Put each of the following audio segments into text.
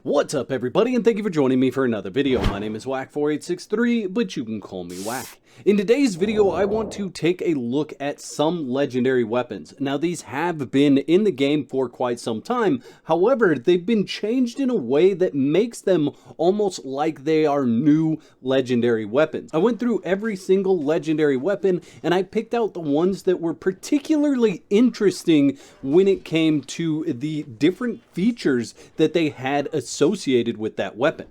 What's up everybody, and thank you for joining me for another video. My name is Whack4863, but you can call me Whack. In today's video, I want to take a look at some legendary weapons. Now these have been in the game for quite some time, however, they've been changed in a way that makes them almost like they are new legendary weapons. I went through every single legendary weapon, and I picked out the ones that were particularly interesting when it came to the different features that they had associated with that weapon.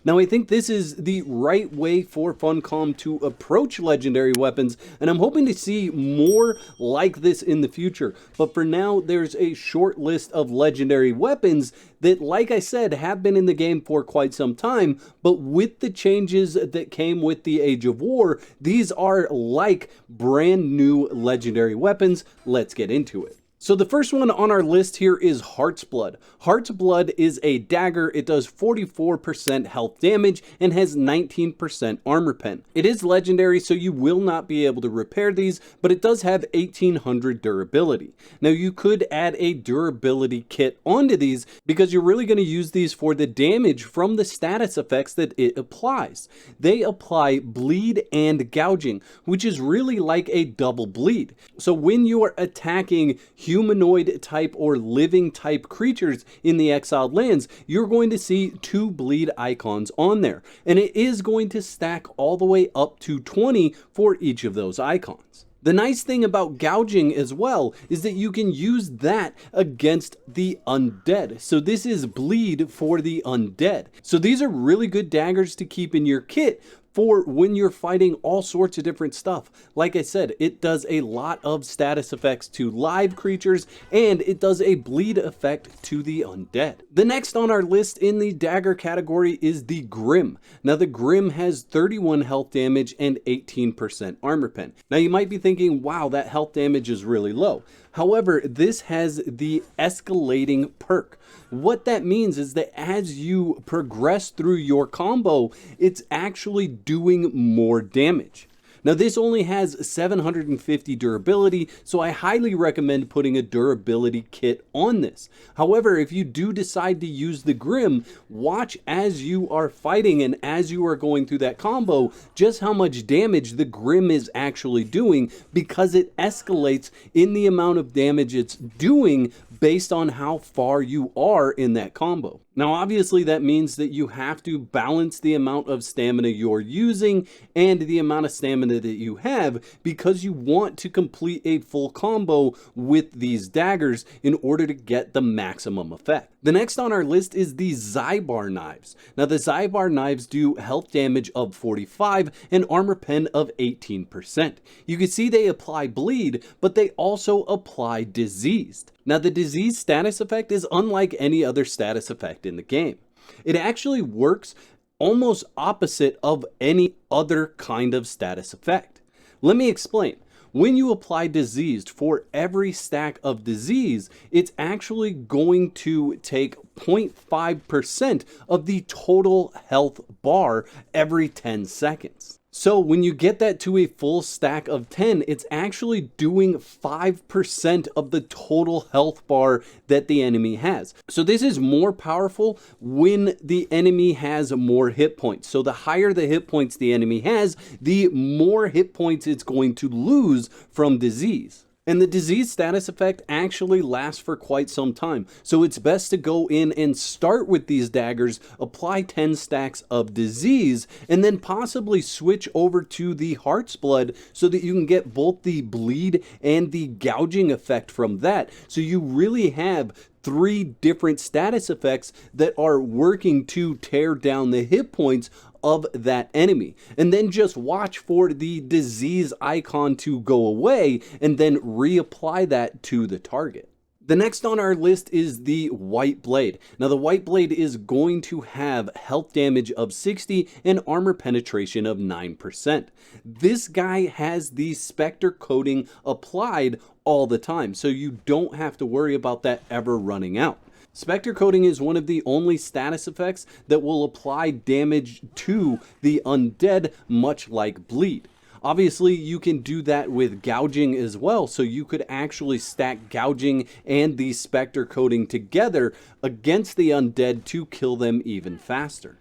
Now I think this is the right way for Funcom to approach legendary weapons, and I'm hoping to see more like this in the future. But for now, there's a short list of legendary weapons that, like I said, have been in the game for quite some time, but with the changes that came with the Age of War, these are like brand new legendary weapons. Let's get into it. So the first one on our list here is Heart's Blood. Heart's Blood is a dagger. It does 44% health damage and has 19% armor pen. It is legendary, so you will not be able to repair these, but it does have 1800 durability. Now you could add a durability kit onto these because you're really going to use these for the damage from the status effects that it applies. They apply bleed and gouging, which is really like a double bleed. So when you are attacking humanoid type or living type creatures in the exiled lands, you're going to see 2 bleed icons on there, and it is going to stack all the way up to 20 for each of those icons. The nice thing about gouging as well is that you can use that against the undead. So this is bleed for the undead. So these are really good daggers to keep in your kit for when you're fighting all sorts of different stuff. Like I said, it does a lot of status effects to live creatures, and it does a bleed effect to the undead. The next on our list in the dagger category is the Grim. Now the Grim has 31 health damage and 18% armor pen. Now you might be thinking, wow, that health damage is really low. However, this has the escalating perk. What that means is that as you progress through your combo, it's actually doing more damage. Now this only has 750 durability, so I highly recommend putting a durability kit on this. However, if you do decide to use the Grim, watch as you are fighting and as you are going through that combo, just how much damage the Grim is actually doing, because it escalates in the amount of damage it's doing based on how far you are in that combo. Now obviously that means that you have to balance the amount of stamina you're using and the amount of stamina that you have, because you want to complete a full combo with these daggers in order to get the maximum effect. The next on our list is the Zybar knives. Now the Zybar knives do health damage of 45 and armor pen of 18%. You can see they apply bleed, but they also apply diseased. Now the disease status effect is unlike any other status effect in the game. It actually works almost opposite of any other kind of status effect. Let me explain. When you apply diseased, for every stack of disease, it's actually going to take 0.5% of the total health bar every 10 seconds. So when you get that to a full stack of 10, it's actually doing 5% of the total health bar that the enemy has. So this is more powerful when the enemy has more hit points. So the higher the hit points the enemy has, the more hit points it's going to lose from disease. And the disease status effect actually lasts for quite some time. So it's best to go in and start with these daggers, apply 10 stacks of disease, and then possibly switch over to the Heart's Blood so that you can get both the bleed and the gouging effect from that. So you really have 3 different status effects that are working to tear down the hit points of that enemy. And then just watch for the disease icon to go away and then reapply that to the target. The next on our list is the White Blade. Now the White Blade is going to have health damage of 60 and armor penetration of 9%. This guy has the Spectre coating applied all the time, so you don't have to worry about that ever running out. Spectre coating is one of the only status effects that will apply damage to the undead, much like bleed. Obviously, you can do that with gouging as well, so you could actually stack gouging and the specter coating together against the undead to kill them even faster.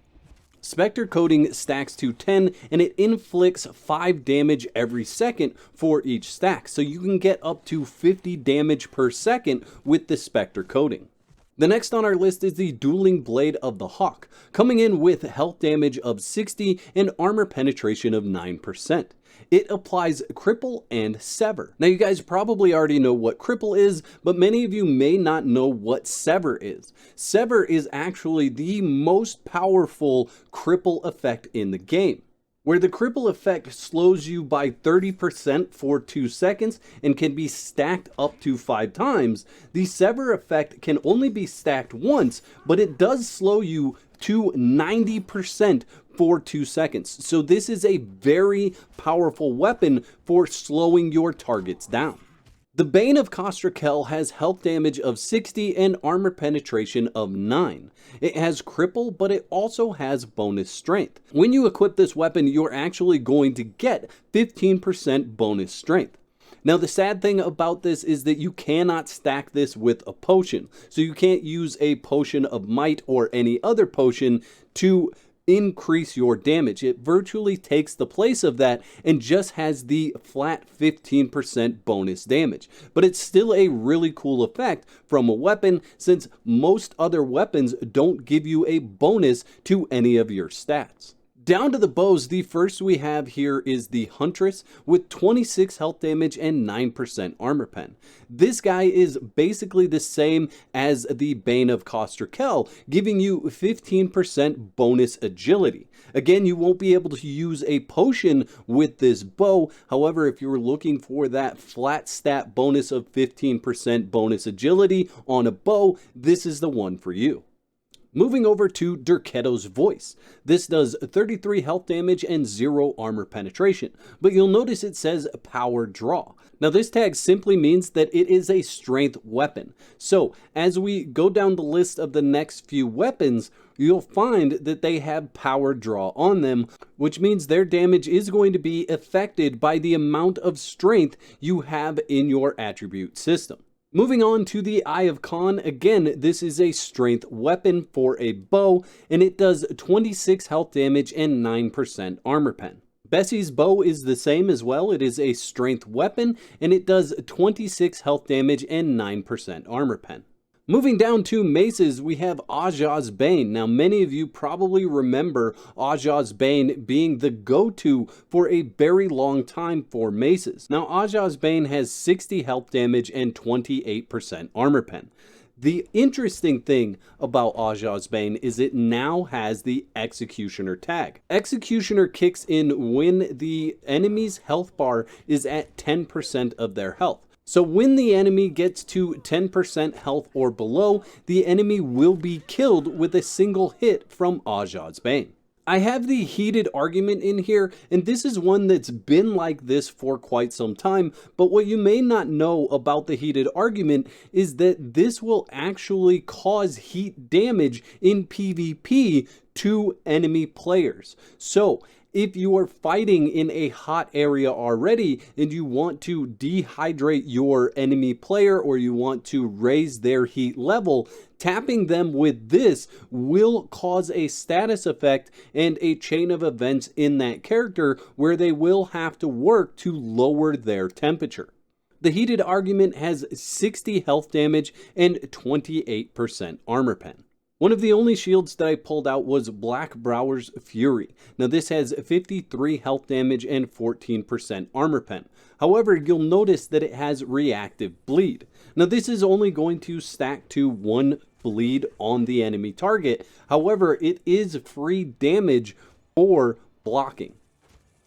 Spectre coating stacks to 10 and it inflicts 5 damage every second for each stack, so you can get up to 50 damage per second with the Spectre coating. The next on our list is the Dueling Blade of the Hawk, coming in with health damage of 60 and armor penetration of 9%. It applies Cripple and Sever. Now you guys probably already know what Cripple is, but many of you may not know what Sever is. Sever is actually the most powerful cripple effect in the game, where the cripple effect slows you by 30% for 2 seconds and can be stacked up to 5 times. The Sever effect can only be stacked once, but it does slow you to 90% for 2 seconds. So this is a very powerful weapon for slowing your targets down. The Bane of Kostrakel has health damage of 60 and armor penetration of 9. It has cripple, but it also has bonus strength. When you equip this weapon, you're actually going to get 15% bonus strength. Now the sad thing about this is that you cannot stack this with a potion. So you can't use a potion of might or any other potion to increase your damage. It virtually takes the place of that and just has the flat 15% bonus damage. But it's still a really cool effect from a weapon, since most other weapons don't give you a bonus to any of your stats. Down to the bows, the first we have here is the Huntress with 26 health damage and 9% armor pen. This guy is basically the same as the Bane of Kostrakel, giving you 15% bonus agility. Again, you won't be able to use a potion with this bow. However, if you're looking for that flat stat bonus of 15% bonus agility on a bow, this is the one for you. Moving over to Derketo's Voice. This does 33 health damage and 0 armor penetration, but you'll notice it says Power Draw. Now this tag simply means that it is a strength weapon. So as we go down the list of the next few weapons, you'll find that they have Power Draw on them, which means their damage is going to be affected by the amount of strength you have in your attribute system. Moving on to the Eye of Khan, again, this is a strength weapon for a bow, and it does 26 health damage and 9% armor pen. Bessie's bow is the same as well. It is a strength weapon, and it does 26 health damage and 9% armor pen. Moving down to maces, we have Ajah's Bane. Now, many of you probably remember Ajah's Bane being the go-to for a very long time for maces. Now, Ajah's Bane has 60 health damage and 28% armor pen. The interesting thing about Ajah's Bane is it now has the Executioner tag. Executioner kicks in when the enemy's health bar is at 10% of their health. So when the enemy gets to 10% health or below, the enemy will be killed with a single hit from Ajah's Bane. I have the Heated Argument in here, and this is one that's been like this for quite some time, but what you may not know about the Heated Argument is that this will actually cause heat damage in PvP to enemy players. So if you are fighting in a hot area already and you want to dehydrate your enemy player, or you want to raise their heat level, tapping them with this will cause a status effect and a chain of events in that character where they will have to work to lower their temperature. The Heated Argument has 60 health damage and 28% armor pen. One of the only shields that I pulled out was Black Brower's Fury. Now this has 53 health damage and 14% armor pen. However, you'll notice that it has reactive bleed. Now this is only going to stack to 1 bleed on the enemy target. However, it is free damage for blocking.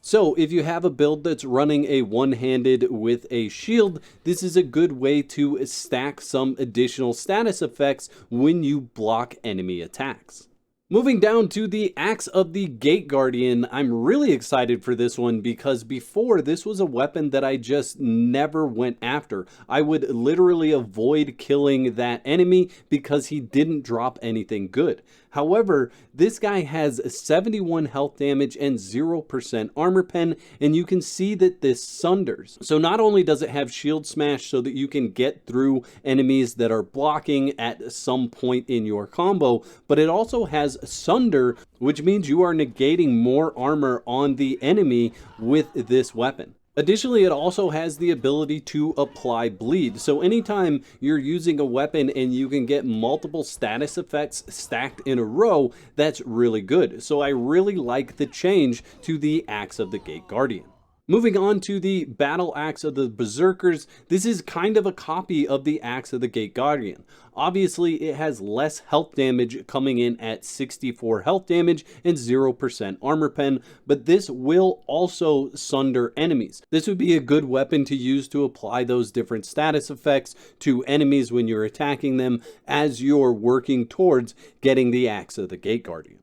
So if you have a build that's running a one-handed with a shield, this is a good way to stack some additional status effects when you block enemy attacks. Moving down to the Axe of the Gate Guardian, I'm really excited for this one because before, this was a weapon that I just never went after. I would literally avoid killing that enemy because he didn't drop anything good. However, this guy has 71 health damage and 0% armor pen, and you can see that this sunders. So not only does it have shield smash so that you can get through enemies that are blocking at some point in your combo, but it also has sunder, which means you are negating more armor on the enemy with this weapon. Additionally, it also has the ability to apply bleed. So anytime you're using a weapon and you can get multiple status effects stacked in a row, that's really good. So I really like the change to the Axe of the Gate Guardian. Moving on to the Battle Axe of the Berserkers, this is kind of a copy of the Axe of the Gate Guardian. Obviously, it has less health damage, coming in at 64 health damage and 0% armor pen, but this will also sunder enemies. This would be a good weapon to use to apply those different status effects to enemies when you're attacking them as you're working towards getting the Axe of the Gate Guardian.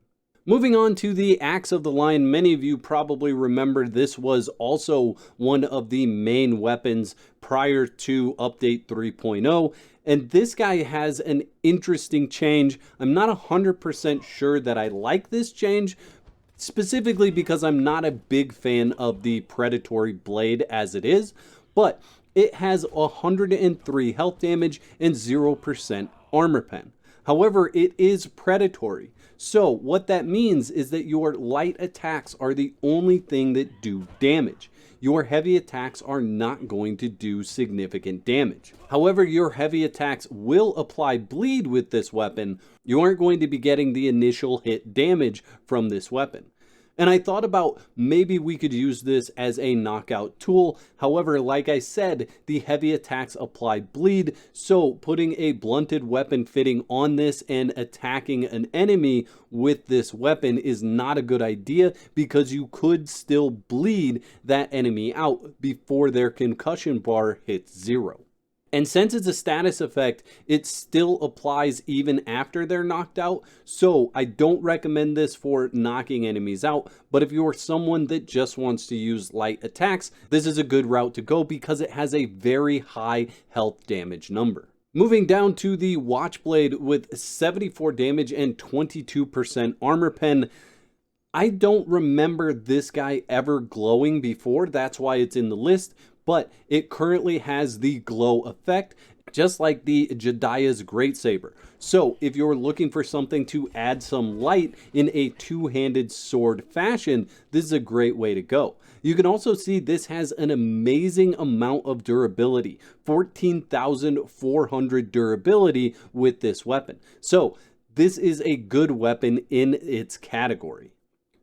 Moving on to the Axe of the Lion, many of you probably remember this was also one of the main weapons prior to update 3.0, and this guy has an interesting change. I'm not 100% sure that I like this change, specifically because I'm not a big fan of the predatory blade as it is, but it has 103 health damage and 0% armor pen. However, it is predatory. So what that means is that your light attacks are the only thing that do damage. Your heavy attacks are not going to do significant damage. However, your heavy attacks will apply bleed with this weapon. You aren't going to be getting the initial hit damage from this weapon. And I thought about maybe we could use this as a knockout tool. However, like I said, the heavy attacks apply bleed, so putting a blunted weapon fitting on this and attacking an enemy with this weapon is not a good idea, because you could still bleed that enemy out before their concussion bar hits 0. And since it's a status effect, it still applies even after they're knocked out. So I don't recommend this for knocking enemies out. But if you're someone that just wants to use light attacks, this is a good route to go because it has a very high health damage number. Moving down to the Watchblade with 74 damage and 22% armor pen. I don't remember this guy ever glowing before. That's why it's in the list. But it currently has the glow effect, just like the Jediah's Greatsaber. So if you're looking for something to add some light in a two-handed sword fashion, this is a great way to go. You can also see this has an amazing amount of durability, 14,400 durability with this weapon. So this is a good weapon in its category.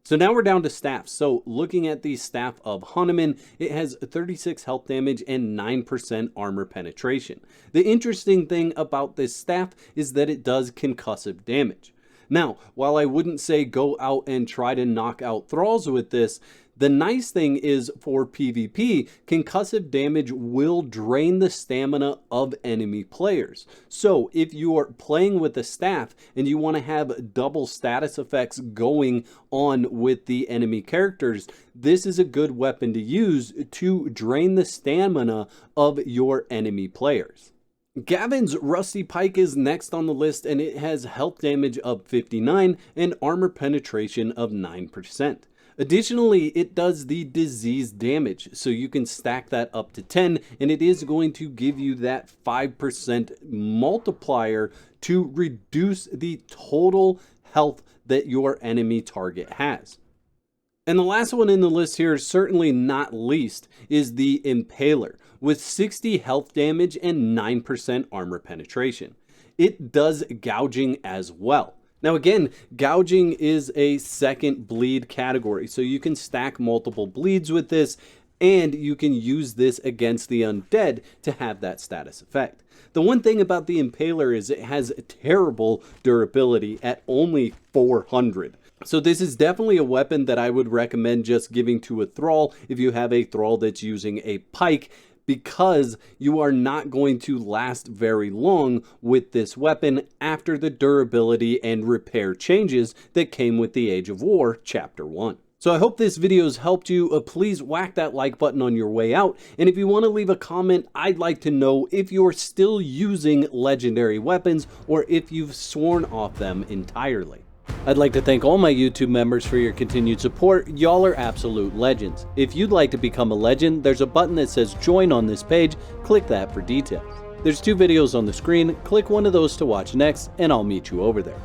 So now we're down to staffs. So looking at the Staff of Hanuman, it has 36 health damage and 9% armor penetration. The interesting thing about this staff is that it does concussive damage. Now, while I wouldn't say go out and try to knock out thralls with this, the nice thing is for PvP, concussive damage will drain the stamina of enemy players. So if you are playing with a staff and you want to have double status effects going on with the enemy characters, this is a good weapon to use to drain the stamina of your enemy players. Gavin's Rusty Pike is next on the list, and it has health damage of 59 and armor penetration of 9%. Additionally, it does the disease damage, so you can stack that up to 10, and it is going to give you that 5% multiplier to reduce the total health that your enemy target has. And the last one in the list here, certainly not least, is the Impaler with 60 health damage and 9% armor penetration. It does gouging as well. Now again, gouging is a second bleed category, so you can stack multiple bleeds with this, and you can use this against the undead to have that status effect. The one thing about the Impaler is it has terrible durability at only 400. So this is definitely a weapon that I would recommend just giving to a thrall if you have a thrall that's using a pike, because you are not going to last very long with this weapon after the durability and repair changes that came with the Age of War Chapter 1. So I hope this video has helped you. Please whack that like button on your way out. And if you want to leave a comment, I'd like to know if you're still using legendary weapons or if you've sworn off them entirely. I'd like to thank all my YouTube members for your continued support. Y'all are absolute legends. If you'd like to become a legend, there's a button that says join on this page. Click that for details. There's 2 videos on the screen. Click one of those to watch next, and I'll meet you over there.